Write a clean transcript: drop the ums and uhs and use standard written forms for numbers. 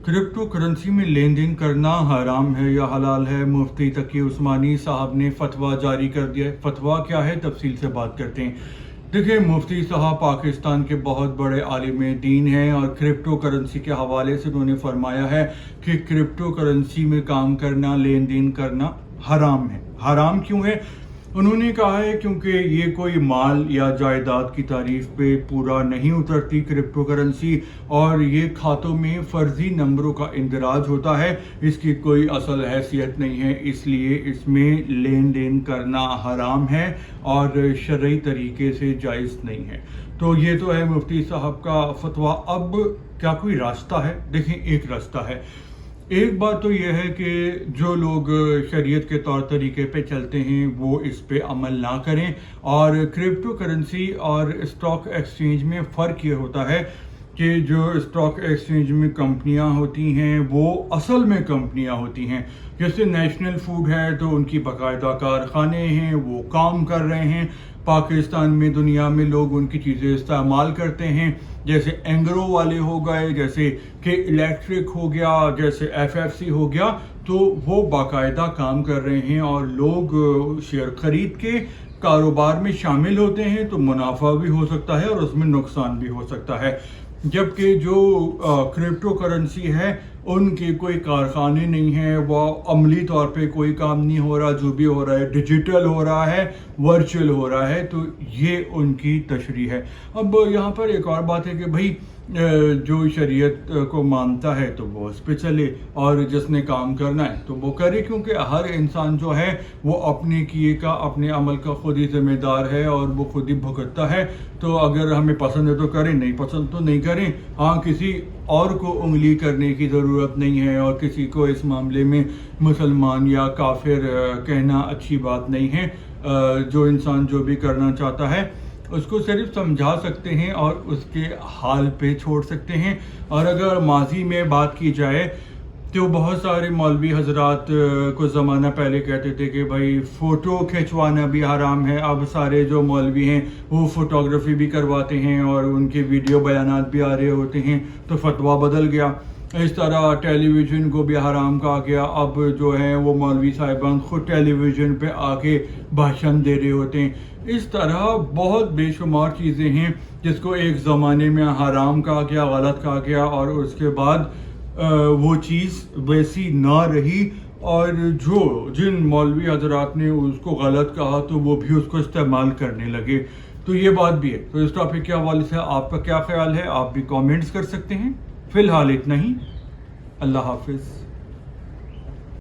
Crypto currency में लेन then करना हराम है या हलाल है? मुफ्ती तकी उस्मानी साहब ने फतवा जारी कर दिया है। फतवा क्या है, तफसील से बात करते हैं। देखिए, मुफ्ती साहब पाकिस्तान के बहुत बड़े आलिम दीन हैं और क्रिप्टो करेंसी के हवाले से उन्होंने फरमाया है कि क्रिप्टो करेंसी में काम करना, लेन देन करना हराम है। हराम क्यों है? उन्होंने कहा है क्योंकि ये कोई माल या जायदाद की तारीफ पे पूरा नहीं उतरती क्रिप्टो करेंसी, और ये खातों में फर्जी नंबरों का इंदराज होता है, इसकी कोई असल हैसियत नहीं है, इसलिए इसमें लेन देन करना हराम है और शरई तरीके से जायज़ नहीं है। तो ये तो है मुफ्ती साहब का फतवा। अब क्या कोई रास्ता है? देखिए, एक रास्ता है। एक बात तो यह है कि जो लोग शरीयत के तौर तरीके पे चलते हैं वो इस पे अमल ना करें। और क्रिप्टो करेंसी और स्टॉक एक्सचेंज में फ़र्क ये होता है कि जो स्टॉक एक्सचेंज में कंपनियां होती हैं वो असल में कंपनियां होती हैं। जैसे नेशनल फूड है तो उनकी बाकायदा कारखाने हैं, वो काम कर रहे हैं। पाकिस्तान में, दुनिया में लोग उनकी चीज़ें इस्तेमाल करते हैं, जैसे एंग्रो वाले हो गए, जैसे कि इलेक्ट्रिक हो गया, जैसे एफएफसी हो गया, तो वो बाकायदा काम कर रहे हैं और लोग शेयर खरीद के कारोबार में शामिल होते हैं। तो मुनाफा भी हो सकता है और उसमें नुकसान भी हो सकता है। जबकि जो क्रिप्टो करेंसी है उनके कोई कारखाने नहीं हैं, वह अमली तौर पे कोई काम नहीं हो रहा, जो भी हो रहा है डिजिटल हो रहा है, वर्चुअल हो रहा है। तो ये उनकी तशरीह है। अब यहाँ पर एक और बात है कि भाई जो शरीयत को मानता है तो वो उस पर चले, और जिसने काम करना है तो वो करे, क्योंकि हर इंसान जो है वो अपने किए का, अपने अमल का खुद ही जिम्मेदार है और वो खुद ही भुगतता है। तो अगर हमें पसंद है तो करें, नहीं पसंद तो नहीं करें। हाँ, किसी और को उंगली करने की ज़रूरत नहीं है और किसी को इस मामले में मुसलमान या काफिर कहना अच्छी बात नहीं है। जो इंसान जो भी करना चाहता है उसको सिर्फ समझा सकते हैं और उसके हाल पे छोड़ सकते हैं। और अगर माजी में बात की जाए तो बहुत सारे मौलवी हजरात कुछ ज़माना पहले कहते थे कि भाई फ़ोटो खिंचवाना भी हराम है। अब सारे जो मौलवी हैं वो फ़ोटोग्राफी भी करवाते हैं और उनके वीडियो बयानात भी आ रहे होते हैं, तो फतवा बदल गया। इस तरह टेलीविज़न को भी हराम कहा गया। अब जो है वो मौलवी साहिबान खुद टेलीविज़न पे आके भाषण दे रहे होते हैं। इस तरह बहुत बेशुमार चीज़ें हैं जिसको एक ज़माने में हराम कहा गया, गलत कहा गया, और उसके बाद वो चीज़ वैसी ना रही, और जिन मौलवी हजरात ने उसको गलत कहा तो वो भी उसको इस्तेमाल करने लगे। तो ये बात भी है। तो इस टॉपिक के हवाले से आपका क्या ख्याल है? आप भी कमेंट्स कर सकते हैं। फ़िलहाल इतना ही। अल्लाह हाफिज़।